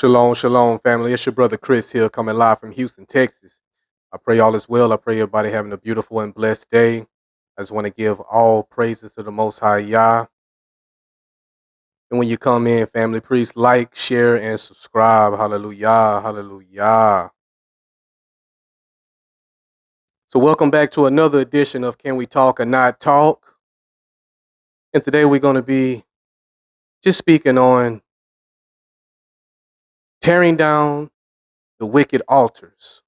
Shalom, shalom, family. It's your brother Chris here, coming live from Houston, Texas. I pray all is well. I pray everybody having a beautiful and blessed day. I just want to give all praises to the Most High Yah. And when you come in, family, please like, share, and subscribe. Hallelujah, hallelujah. So welcome back to another edition of Can We Talk or Not Talk? And today we're going to be just speaking on tearing down the wicked altars.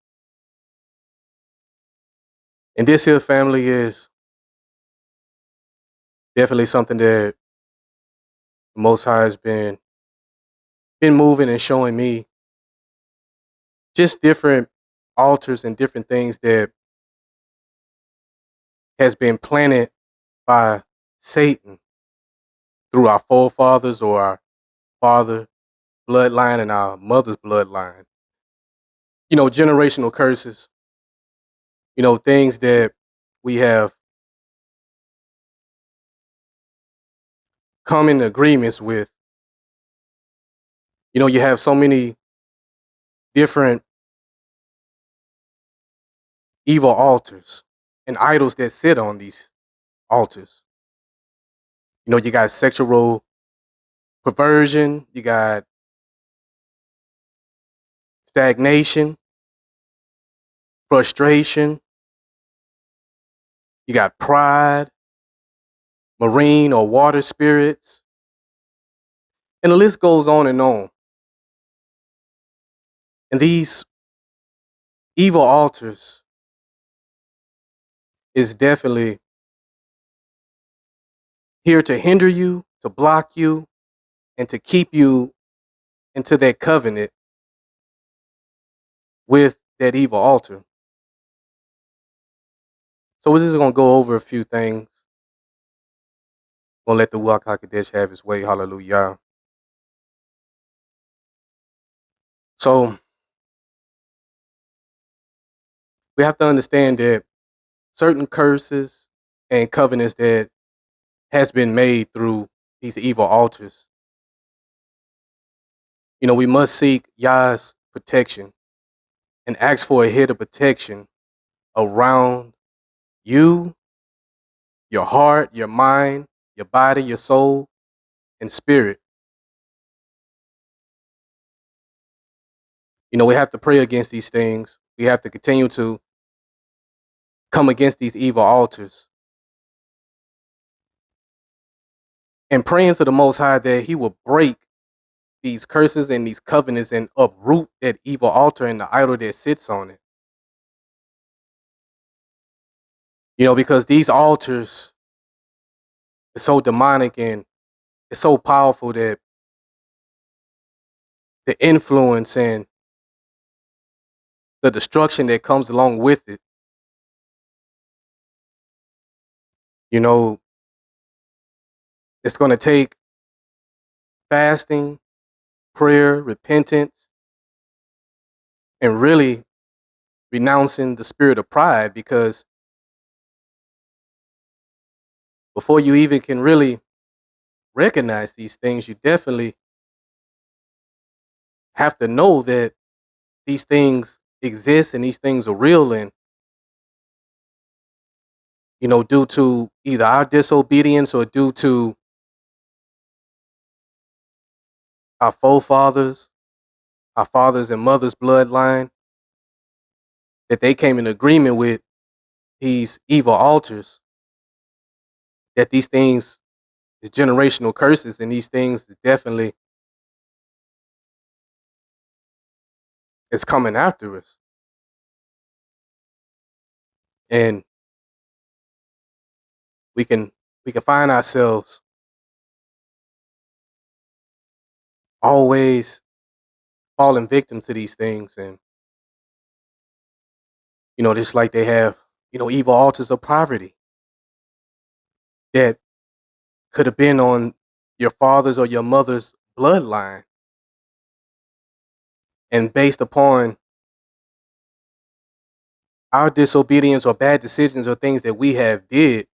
And this here, family, is definitely something that the Most High has been moving and showing me just different altars and different things that has been planted by Satan through our forefathers or our father bloodline and our mother's bloodline. You know, generational curses, things that we have come in agreements with. You have so many different evil altars and idols that sit on these altars. You got sexual perversion, you got stagnation, frustration, you got pride, marine or water spirits, and the list goes on and on. And these evil altars is definitely here to hinder you, to block you, and to keep you into that covenant with that evil altar. So we're just going to go over a few things. Going to let the Ruach HaKodesh have his way. Hallelujah. So we have to understand that certain curses and covenants that has been made through these evil altars, we must seek Yah's protection and ask for a head of protection around you, your heart, your mind, your body, your soul, and spirit. We have to pray against these things. We have to continue to come against these evil altars and praying to the Most High that he will break these curses and these covenants and uproot that evil altar and the idol that sits on it. Because these altars are so demonic and it's so powerful that the influence and the destruction that comes along with it, it's going to take fasting, prayer, repentance, and really renouncing the spirit of pride, because before you even can really recognize these things, you definitely have to know that these things exist and these things are real, and due to either our disobedience or due to our forefathers, our fathers and mothers' bloodline, that they came in agreement with these evil altars, that these things is generational curses, and these things definitely is coming after us. And we can find ourselves always falling victim to these things. And just like they have evil altars of poverty that could have been on your father's or your mother's bloodline, and based upon our disobedience or bad decisions or things that we have did,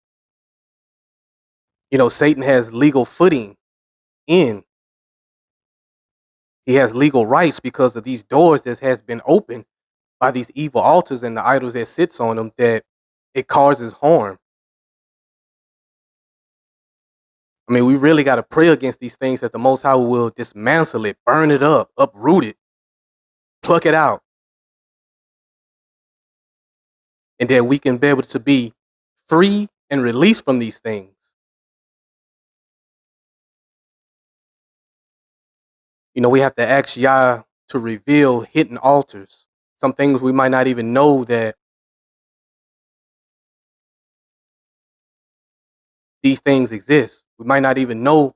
Satan has legal footing in He has legal rights because of these doors that has been opened by these evil altars and the idols that sits on them, that it causes harm. I mean, we really got to pray against these things that the Most High will dismantle it, burn it up, uproot it, pluck it out, and that we can be able to be free and released from these things. You know, we have to ask Yah to reveal hidden altars. Some things we might not even know that these things exist. We might not even know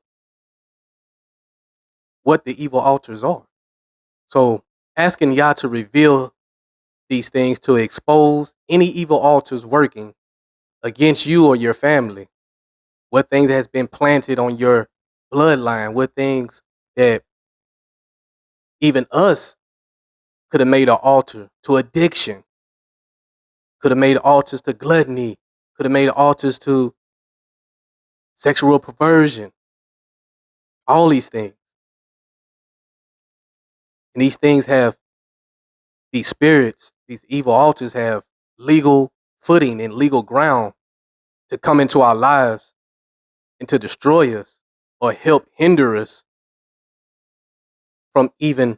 what the evil altars are. So asking Yah to reveal these things, to expose any evil altars working against you or your family, what things has been planted on your bloodline, what things that even us could have made an altar to addiction, could have made altars to gluttony, could have made altars to sexual perversion, all these things. And these things have, these spirits, these evil altars have legal footing and legal ground to come into our lives and to destroy us or help hinder us from even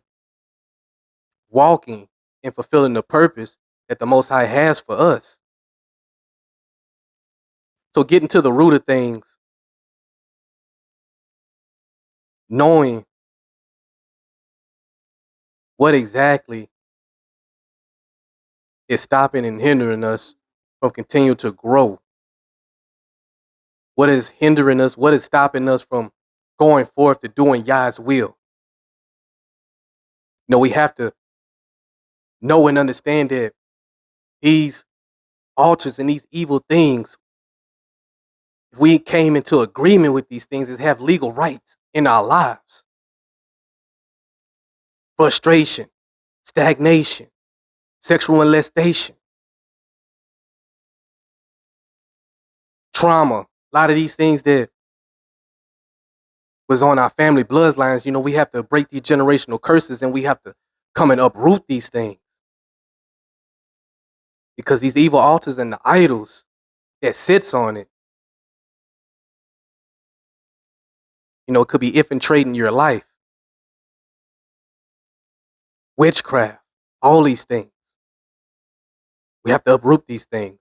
walking and fulfilling the purpose that the Most High has for us. So getting to the root of things, knowing what exactly is stopping and hindering us from continuing to grow. What is hindering us? What is stopping us from going forth to doing Yah's will? You know, we have to know and understand that these altars and these evil things, if we came into agreement with these things, is have legal rights in our lives. Frustration, stagnation, sexual molestation, trauma, a lot of these things that was on our family bloodlines, you know, we have to break these generational curses and we have to come and uproot these things. Because these evil altars and the idols that sits on it, you know, it could be infiltrating your life. Witchcraft, all these things. We have to uproot these things.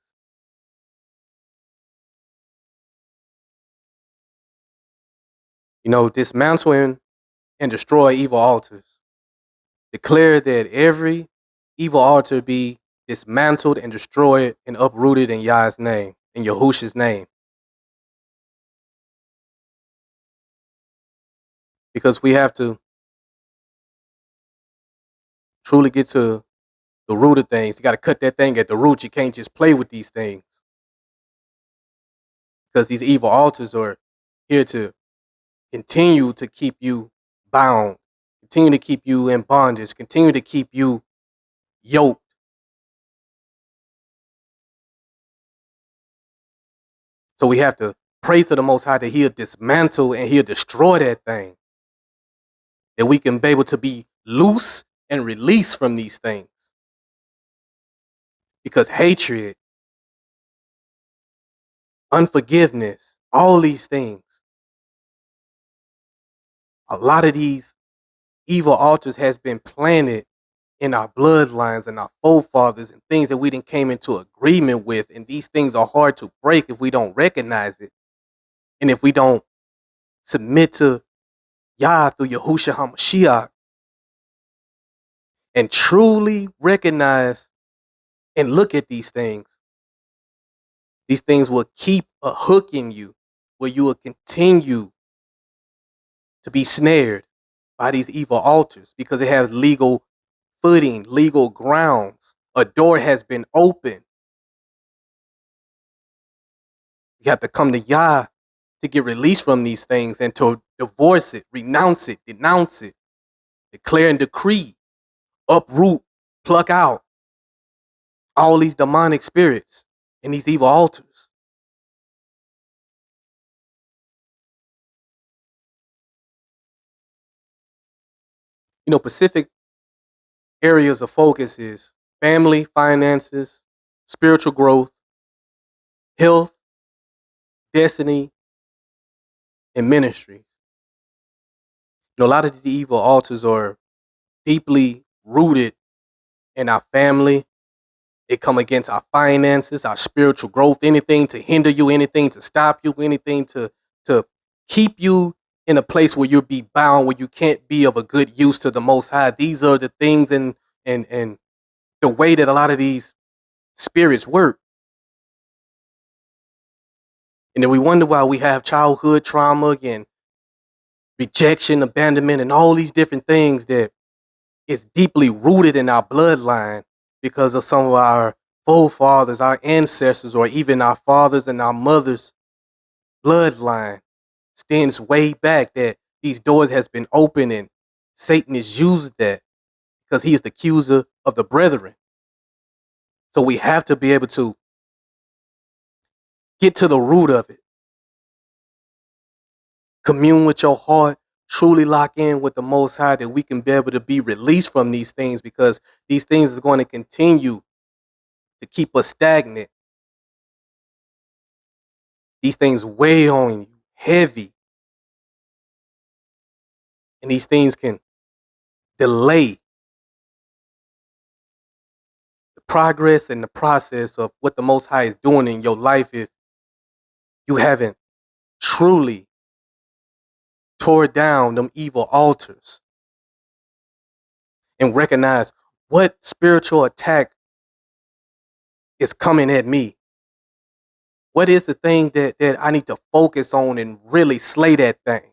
You know, dismantling and destroy evil altars. Declare that every evil altar be dismantled and destroyed and uprooted in Yah's name, in Yahusha's name. Because we have to truly get to the root of things. You got to cut that thing at the root. You can't just play with these things. Because these evil altars are here to continue to keep you bound, continue to keep you in bondage, continue to keep you yoked. So we have to pray to the Most High that He'll dismantle and He'll destroy that thing. That we can be able to be loose and released from these things. Because hatred, unforgiveness, all these things, a lot of these evil altars has been planted in our bloodlines and our forefathers and things that we didn't came into agreement with. And these things are hard to break if we don't recognize it. And if we don't submit to Yah through Yahushua HaMashiach and truly recognize and look at these things will keep a hook in you where you will continue to be snared by these evil altars because it has legal footing, legal grounds. A door has been opened. You have to come to Yah to get released from these things and to divorce it, renounce it, denounce it, declare and decree, uproot, pluck out all these demonic spirits and these evil altars. Specific areas of focus is family, finances, spiritual growth, health, destiny, and ministries. A lot of these evil altars are deeply rooted in our family. They come against our finances, our spiritual growth, anything to hinder you, anything to stop you, anything to keep you in a place where you'll be bound, where you can't be of a good use to the Most High. These are the things and the way that a lot of these spirits work. And then we wonder why we have childhood trauma and rejection, abandonment, and all these different things that is deeply rooted in our bloodline because of some of our forefathers, our ancestors, or even our fathers and our mothers' bloodline stands way back that these doors has been open and Satan has used that because he is the accuser of the brethren. So we have to be able to get to the root of it. Commune with your heart, truly lock in with the Most High that we can be able to be released from these things because these things is going to continue to keep us stagnant. These things weigh on you heavy. And these things can delay the progress and the process of what the Most High is doing in your life if you haven't truly tore down them evil altars and recognize what spiritual attack is coming at me. What is the thing that I need to focus on and really slay that thing?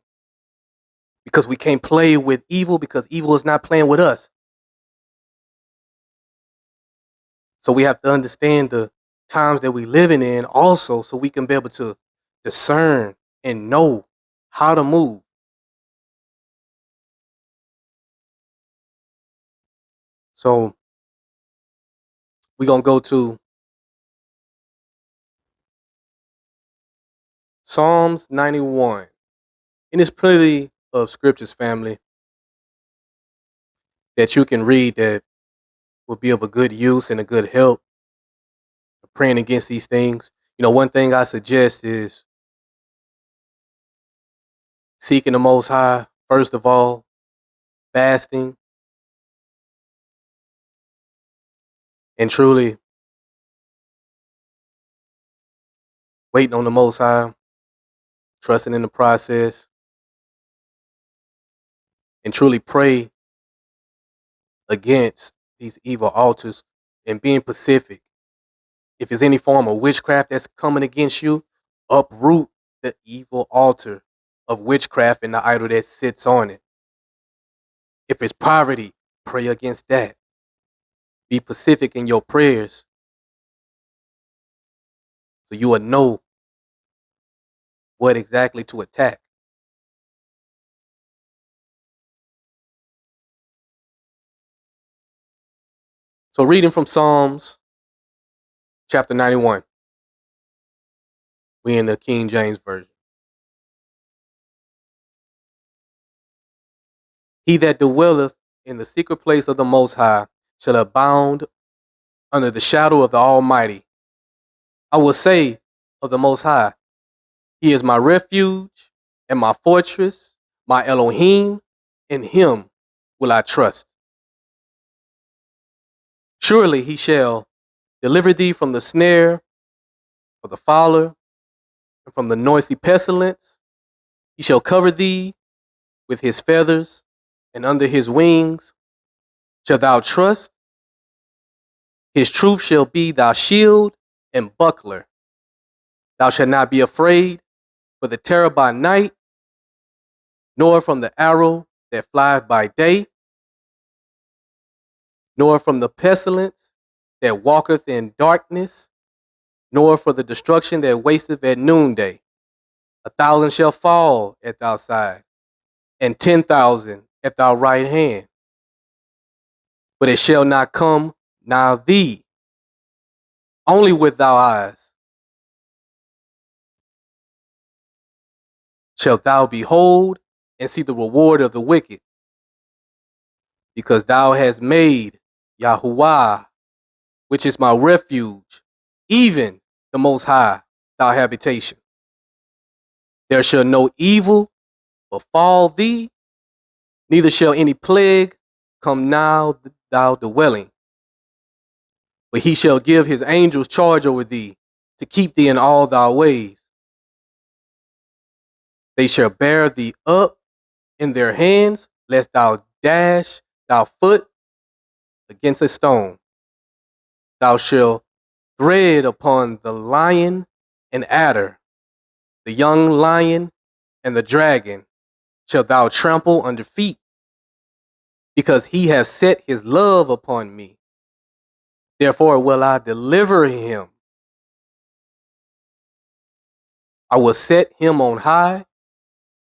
Because we can't play with evil because evil is not playing with us. So we have to understand the times that we're living in also so we can be able to discern and know how to move. So we're going to go to Psalms 91. And it's plenty of scriptures, family, that you can read that will be of a good use and a good help praying against these things. One thing I suggest is seeking the Most High, first of all, fasting, and truly waiting on the Most High, trusting in the process, and truly pray against these evil altars and being pacific. If there's any form of witchcraft that's coming against you, uproot the evil altar of witchcraft and the idol that sits on it. If it's poverty, pray against that. Be pacific in your prayers so you will know what exactly to attack. So reading from Psalms chapter 91. We in the King James Version. He that dwelleth in the secret place of the Most High shall abound under the shadow of the Almighty. I will say of the Most High, He is my refuge and my fortress, my Elohim, in Him will I trust. Surely He shall deliver thee from the snare of the fowler and from the noisy pestilence. He shall cover thee with His feathers, and under His wings shalt thou trust. His truth shall be thy shield and buckler. Thou shalt not be afraid for the terror by night, nor from the arrow that flieth by day, nor from the pestilence that walketh in darkness, nor for the destruction that wasteth at noonday. 1,000 shall fall at thy side, and 10,000 at thy right hand, but it shall not come nigh thee. Only with thy eyes shalt thou behold and see the reward of the wicked, because thou hast made Yahuwah, which is my refuge, even the Most High, thy habitation. There shall no evil befall thee, neither shall any plague come now thou dwelling. But he shall give his angels charge over thee, to keep thee in all thy ways. They shall bear thee up in their hands, lest thou dash thy foot against a stone. Thou shalt tread upon the lion and adder, the young lion and the dragon shalt thou trample under feet, because he has set his love upon me. Therefore will I deliver him. I will set him on high,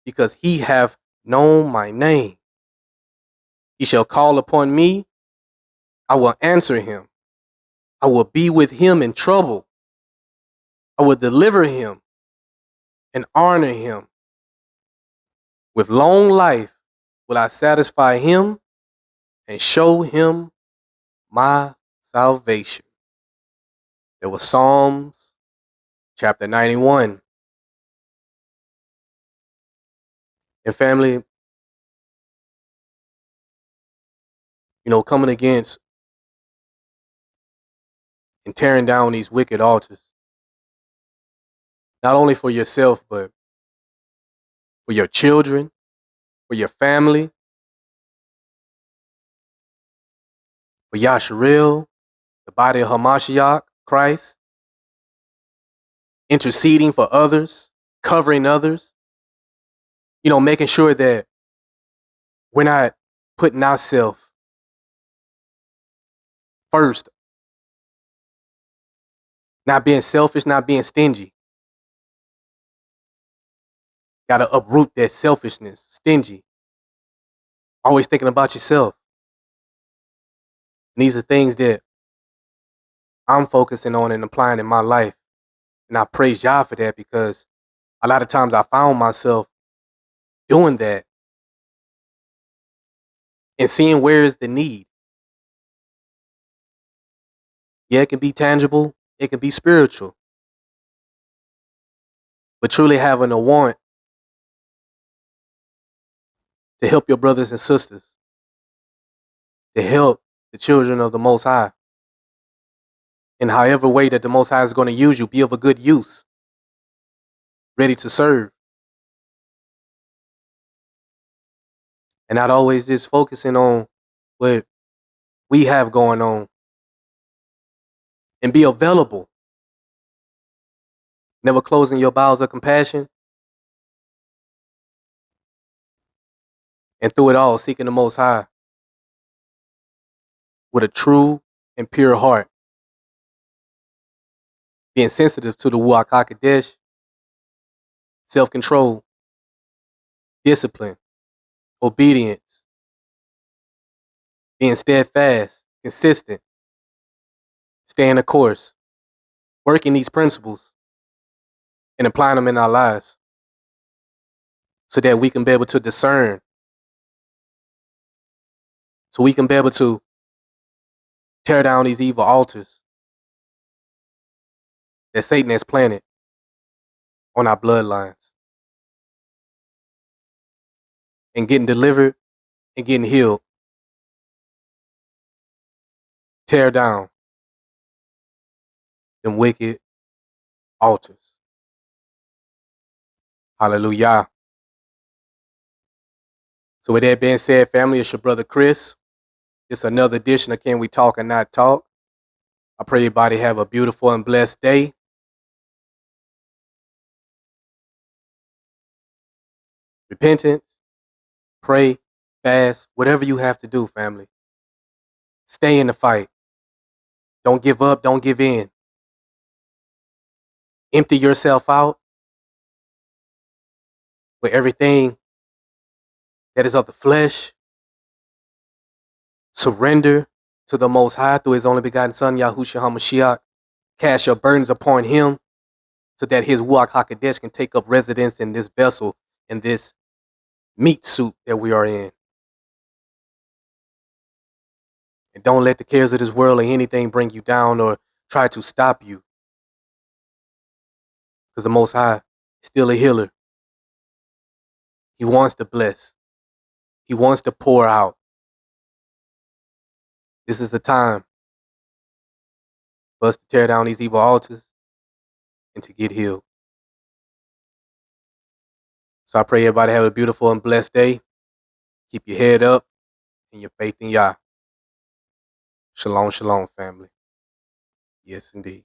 because he hath known my name. He shall call upon me, I will answer him. I will be with him in trouble. I will deliver him and honor him. With long life will I satisfy him and show him my salvation. There was Psalms chapter 91. And family, coming against and tearing down these wicked altars, not only for yourself, but for your children, for your family, for Yasharel, the body of Hamashiach, Christ, interceding for others, covering others, making sure that we're not putting ourselves first, not being selfish, not being stingy. Got to uproot that selfishness, stingy, always thinking about yourself. And these are things that I'm focusing on and applying in my life. And I praise Yah for that, because a lot of times I found myself doing that and seeing where is the need. Yeah, it can be tangible. It can be spiritual. But truly having a want to help your brothers and sisters, to help the children of the Most High, in however way that the Most High is going to use you, be of a good use, ready to serve. And not always just focusing on what we have going on, and be available. Never closing your bowels of compassion. And through it all, seeking the Most High with a true and pure heart. Being sensitive to the Ruach HaKodesh, self-control, discipline, obedience, being steadfast, consistent, staying the course, working these principles and applying them in our lives so that we can be able to discern, so we can be able to tear down these evil altars that Satan has planted on our bloodlines, and getting delivered and getting healed. Tear down them wicked altars. Hallelujah. So with that being said, family, it's your brother Chris. It's another edition of Can We Talk and Not Talk. I pray everybody have a beautiful and blessed day. Repentance, pray, fast, whatever you have to do, family. Stay in the fight. Don't give up. Don't give in. Empty yourself out with everything that is of the flesh. Surrender to the Most High through His only begotten Son, Yahushua HaMashiach. Cast your burdens upon Him so that His Ruach HaKodesh can take up residence in this vessel, in this meat suit that we are in. And don't let the cares of this world or anything bring you down or try to stop you. Because the Most High is still a healer. He wants to bless. He wants to pour out. This is the time for us to tear down these evil altars and to get healed. So I pray everybody have a beautiful and blessed day. Keep your head up and your faith in Yah. Shalom, shalom, family. Yes, indeed.